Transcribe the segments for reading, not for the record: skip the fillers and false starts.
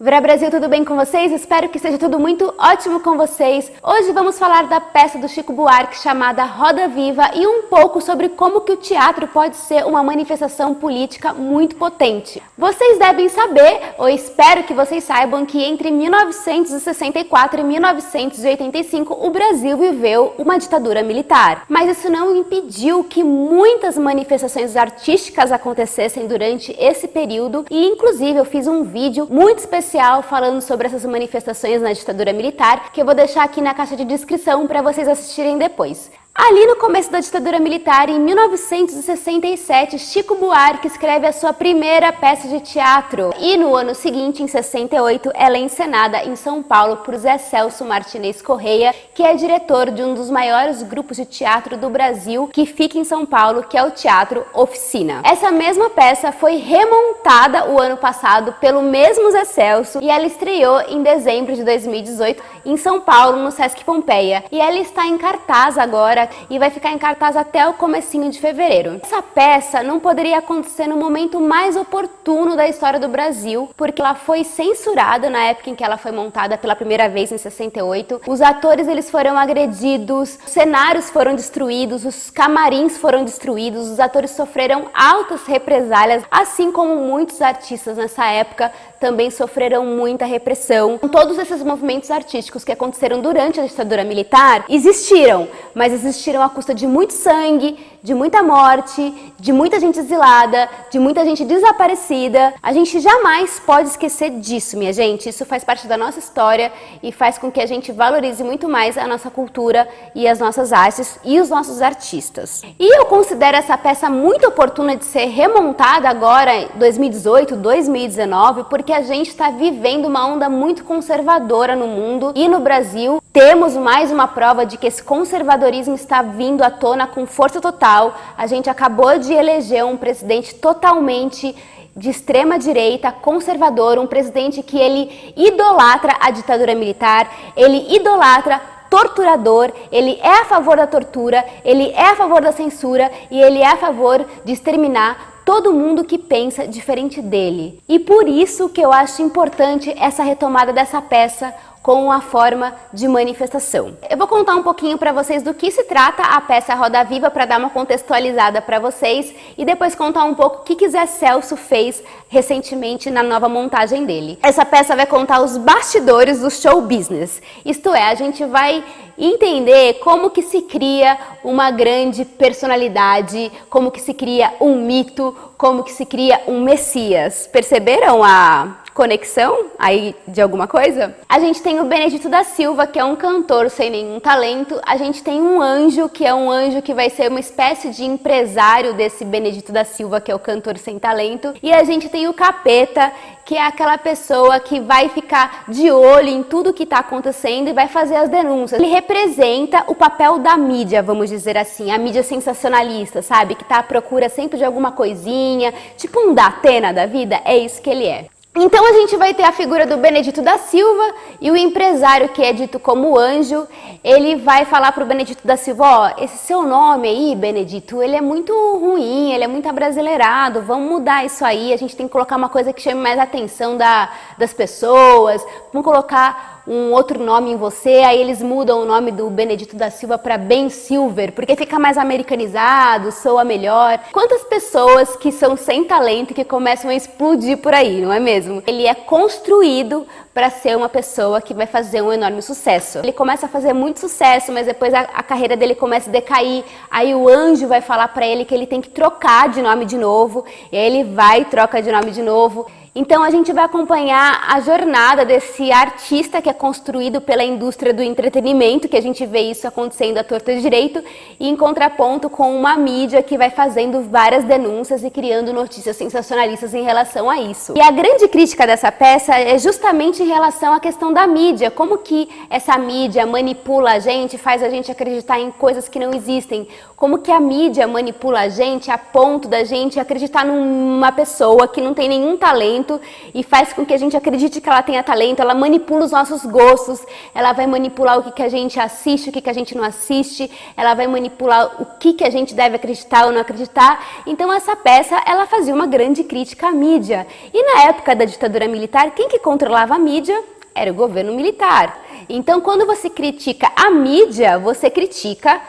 Vera Brasil, tudo bem com vocês? Espero que esteja tudo muito ótimo com vocês. Hoje vamos falar da peça do Chico Buarque chamada Roda Viva e um pouco sobre como que o teatro pode ser uma manifestação política muito potente. Vocês devem saber, ou espero que vocês saibam, que entre 1964 e 1985 o Brasil viveu uma ditadura militar. Mas isso não impediu que muitas manifestações artísticas acontecessem durante esse período e inclusive eu fiz um vídeo muito especial falando sobre essas manifestações na ditadura militar, que eu vou deixar aqui na caixa de descrição para vocês assistirem depois. Ali no começo da ditadura militar, em 1967, Chico Buarque escreve a sua primeira peça de teatro. E no ano seguinte, em 68, ela é encenada em São Paulo por Zé Celso Martinez Correia, que é diretor de um dos maiores grupos de teatro do Brasil, que fica em São Paulo, que é o Teatro Oficina. Essa mesma peça foi remontada o ano passado pelo mesmo Zé Celso e ela estreou em dezembro de 2018 em São Paulo, no Sesc Pompeia. E ela está em cartaz agora e vai ficar em cartaz até o comecinho de fevereiro. Essa peça não poderia acontecer no momento mais oportuno da história do Brasil, porque ela foi censurada na época em que ela foi montada pela primeira vez em 68. Os atores eles foram agredidos, os cenários foram destruídos, os camarins foram destruídos, os atores sofreram altas represálias, assim como muitos artistas nessa época também sofreram muita repressão. Todos esses movimentos artísticos que aconteceram durante a ditadura militar existiram, mas existiram à custa de muito sangue, de muita morte, de muita gente exilada, de muita gente desaparecida. A gente jamais pode esquecer disso, minha gente. Isso faz parte da nossa história e faz com que a gente valorize muito mais a nossa cultura e as nossas artes e os nossos artistas. E eu considero essa peça muito oportuna de ser remontada agora em 2018, 2019, porque a gente está vivendo uma onda muito conservadora no mundo e no Brasil. Temos mais uma prova de que esse conservadorismo está vindo à tona com força total. A gente acabou de eleger um presidente totalmente de extrema direita, conservador, um presidente que ele idolatra a ditadura militar, ele idolatra torturador, ele é a favor da tortura, ele é a favor da censura e ele é a favor de exterminar todo mundo que pensa diferente dele. E por isso que eu acho importante essa retomada dessa peça com uma forma de manifestação. Eu vou contar um pouquinho para vocês do que se trata a peça Roda Viva para dar uma contextualizada para vocês e depois contar um pouco o que Zé Celso fez recentemente na nova montagem dele. Essa peça vai contar os bastidores do show business, isto é, a gente vai entender como que se cria uma grande personalidade, como que se cria um mito, como que se cria um messias. Perceberam a conexão aí de alguma coisa? A gente tem o Benedito da Silva, que é um cantor sem nenhum talento. A gente tem um anjo, que é um anjo que vai ser uma espécie de empresário desse Benedito da Silva, que é o cantor sem talento. E a gente tem o Capeta, que é aquela pessoa que vai ficar de olho em tudo que está acontecendo e vai fazer as denúncias. Ele representa o papel da mídia, vamos dizer assim, a mídia sensacionalista, sabe? Que está à procura sempre de alguma coisinha, tipo um Datena da vida, é isso que ele é. Então a gente vai ter a figura do Benedito da Silva e o empresário que é dito como anjo, ele vai falar pro Benedito da Silva, ó, esse seu nome aí, Benedito, ele é muito ruim, ele é muito abrasileirado, vamos mudar isso aí, a gente tem que colocar uma coisa que chame mais a atenção das pessoas, vamos colocar um outro nome em você, aí eles mudam o nome do Benedito da Silva para Ben Silver, porque fica mais americanizado, soa melhor. Quantas pessoas que são sem talento que começam a explodir por aí, não é mesmo? Ele é construído para ser uma pessoa que vai fazer um enorme sucesso. Ele começa a fazer muito sucesso, mas depois a carreira dele começa a decair, aí o anjo vai falar para ele que ele tem que trocar de nome de novo, e aí ele vai e troca de nome de novo. Então a gente vai acompanhar a jornada desse artista que é construído pela indústria do entretenimento, que a gente vê isso acontecendo à torta e direito, e em contraponto com uma mídia que vai fazendo várias denúncias e criando notícias sensacionalistas em relação a isso. E a grande crítica dessa peça é justamente em relação à questão da mídia, como que essa mídia manipula a gente, faz a gente acreditar em coisas que não existem, como que a mídia manipula a gente a ponto da gente acreditar numa pessoa que não tem nenhum talento, talento e faz com que a gente acredite que ela tenha talento, ela manipula os nossos gostos, ela vai manipular o que a gente assiste, o que a gente não assiste, ela vai manipular o que a gente deve acreditar ou não acreditar. Então essa peça, ela fazia uma grande crítica à mídia. E na época da ditadura militar, quem que controlava a mídia? Era o governo militar. Então quando você critica a mídia, você critica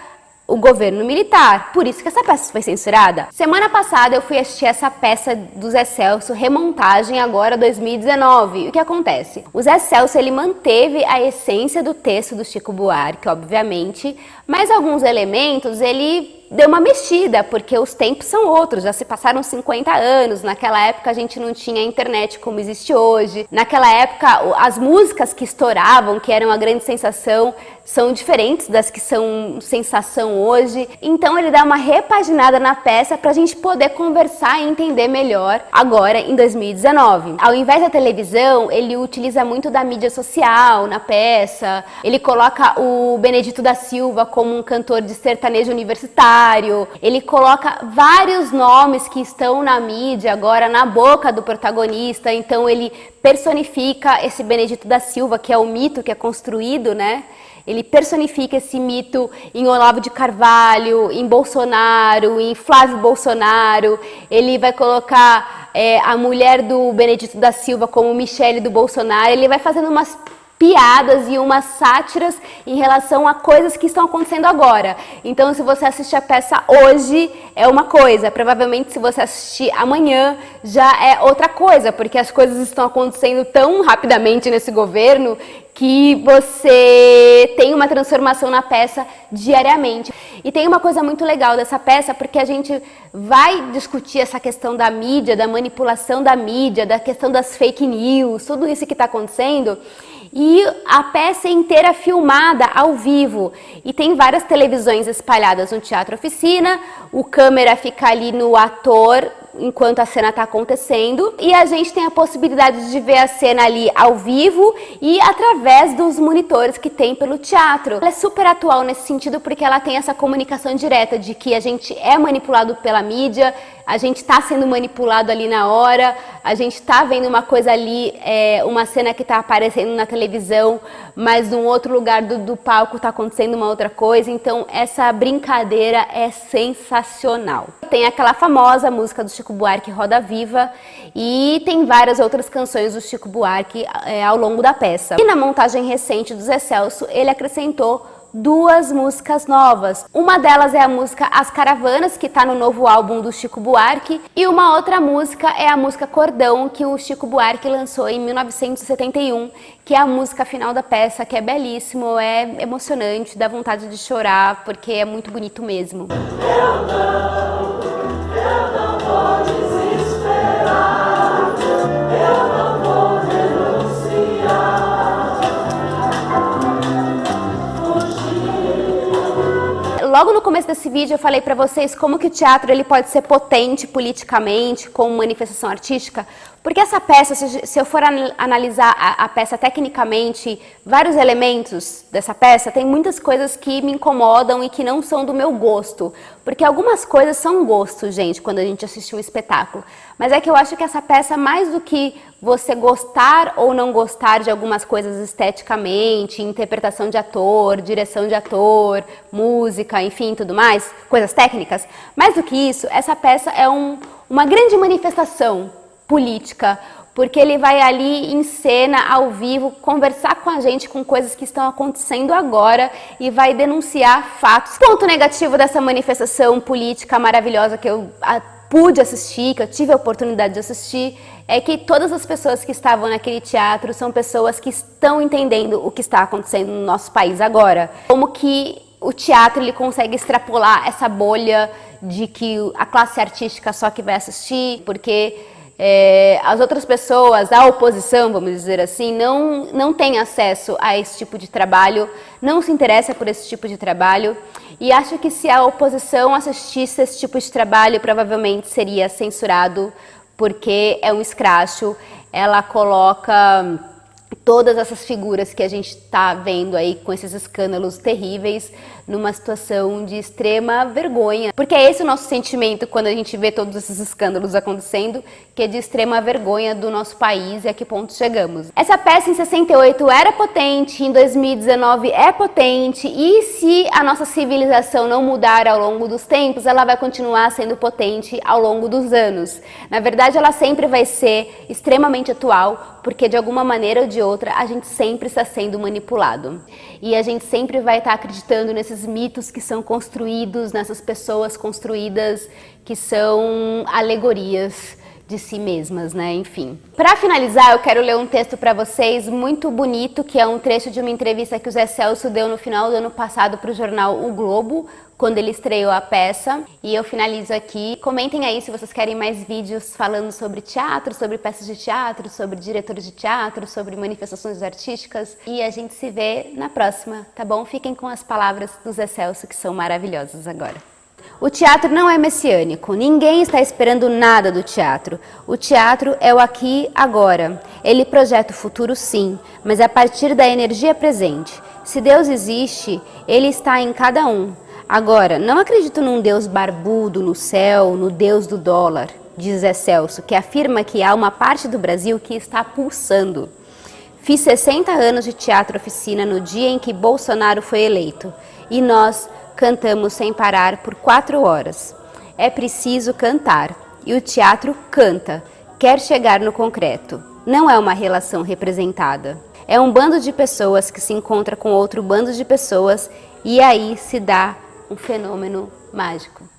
o governo militar. Por isso que essa peça foi censurada. Semana passada eu fui assistir essa peça do Zé Celso, remontagem agora 2019. E o que acontece? O Zé Celso, ele manteve a essência do texto do Chico Buarque, obviamente, mas alguns elementos ele deu uma mexida, porque os tempos são outros, já se passaram 50 anos, naquela época a gente não tinha internet como existe hoje, naquela época as músicas que estouravam, que eram a grande sensação, são diferentes das que são sensação hoje, então ele dá uma repaginada na peça pra gente poder conversar e entender melhor agora em 2019. Ao invés da televisão, ele utiliza muito da mídia social na peça, ele coloca o Benedito da Silva como um cantor de sertanejo universitário, ele coloca vários nomes que estão na mídia agora na boca do protagonista, então ele personifica esse Benedito da Silva, que é o mito que é construído, né? Ele personifica esse mito em Olavo de Carvalho, em Bolsonaro, em Flávio Bolsonaro. Ele vai colocar a mulher do Benedito da Silva como Michele do Bolsonaro. Ele vai fazendo umas piadas e umas sátiras em relação a coisas que estão acontecendo agora. Então, se você assistir a peça hoje, é uma coisa. Provavelmente, se você assistir amanhã, já é outra coisa, porque as coisas estão acontecendo tão rapidamente nesse governo que você tem uma transformação na peça diariamente. E tem uma coisa muito legal dessa peça, porque a gente vai discutir essa questão da mídia, da manipulação da mídia, da questão das fake news, tudo isso que está acontecendo. E a peça é inteira filmada ao vivo e tem várias televisões espalhadas no Teatro Oficina, o câmera fica ali no ator enquanto a cena está acontecendo e a gente tem a possibilidade de ver a cena ali ao vivo e através dos monitores que tem pelo teatro. Ela é super atual nesse sentido porque ela tem essa comunicação direta de que a gente é manipulado pela mídia, a gente está sendo manipulado ali na hora, a gente está vendo uma coisa ali, uma cena que está aparecendo na televisão, mas num outro lugar do palco está acontecendo uma outra coisa, então essa brincadeira é sensacional. Tem aquela famosa música do Chico Buarque, Roda Viva, e tem várias outras canções do Chico Buarque ao longo da peça. E na montagem recente do Zé Celso, ele acrescentou duas músicas novas. Uma delas é a música As Caravanas, que está no novo álbum do Chico Buarque, e uma outra música é a música Cordão, que o Chico Buarque lançou em 1971, que é a música final da peça, que é belíssimo, é emocionante, dá vontade de chorar, porque é muito bonito mesmo. Eu não vou desesperar, eu não vou renunciar. Logo no começo desse vídeo eu falei pra vocês como que o teatro ele pode ser potente politicamente, como manifestação artística, porque essa peça, se eu for analisar a peça tecnicamente, vários elementos dessa peça, tem muitas coisas que me incomodam e que não são do meu gosto, porque algumas coisas são gosto, gente, quando a gente assiste um espetáculo, mas é que eu acho que essa peça, mais do que você gostar ou não gostar de algumas coisas esteticamente, interpretação de ator, direção de ator, música, enfim, tudo mais, coisas técnicas, mais do que isso, essa peça é uma grande manifestação política, porque ele vai ali em cena, ao vivo, conversar com a gente com coisas que estão acontecendo agora e vai denunciar fatos. Ponto negativo dessa manifestação política maravilhosa que eu pude assistir, que eu tive a oportunidade de assistir, é que todas as pessoas que estavam naquele teatro são pessoas que estão entendendo o que está acontecendo no nosso país agora. Como que o teatro ele consegue extrapolar essa bolha de que a classe artística só que vai assistir, porque as outras pessoas, a oposição, vamos dizer assim, não tem acesso a esse tipo de trabalho, não se interessa por esse tipo de trabalho, e acho que se a oposição assistisse esse tipo de trabalho, provavelmente seria censurado, porque é um escracho, ela coloca todas essas figuras que a gente está vendo aí com esses escândalos terríveis numa situação de extrema vergonha. Porque é esse o nosso sentimento quando a gente vê todos esses escândalos acontecendo, que de extrema vergonha do nosso país e a que ponto chegamos. Essa peça em 68 era potente, em 2019 é potente, e se a nossa civilização não mudar ao longo dos tempos, ela vai continuar sendo potente ao longo dos anos. Na verdade, ela sempre vai ser extremamente atual, porque de alguma maneira ou de outra a gente sempre está sendo manipulado. E a gente sempre vai estar acreditando nesses mitos que são construídos, nessas pessoas construídas que são alegorias de si mesmas, né? Enfim. Para finalizar, eu quero ler um texto para vocês muito bonito, que é um trecho de uma entrevista que o Zé Celso deu no final do ano passado para o jornal O Globo, quando ele estreou a peça. E eu finalizo aqui. Comentem aí se vocês querem mais vídeos falando sobre teatro, sobre peças de teatro, sobre diretores de teatro, sobre manifestações artísticas. E a gente se vê na próxima, tá bom? Fiquem com as palavras do Zé Celso, que são maravilhosas agora. O teatro não é messiânico, ninguém está esperando nada do teatro. O teatro é o aqui, agora. Ele projeta o futuro, sim, mas é a partir da energia presente. Se Deus existe, Ele está em cada um. Agora, não acredito num Deus barbudo no céu, no Deus do dólar, diz Zé Celso, que afirma que há uma parte do Brasil que está pulsando. Fiz 60 anos de teatro oficina no dia em que Bolsonaro foi eleito, e nós cantamos sem parar por 4 horas. É preciso cantar, e o teatro canta, quer chegar no concreto. Não é uma relação representada. É um bando de pessoas que se encontra com outro bando de pessoas, e aí se dá um fenômeno mágico.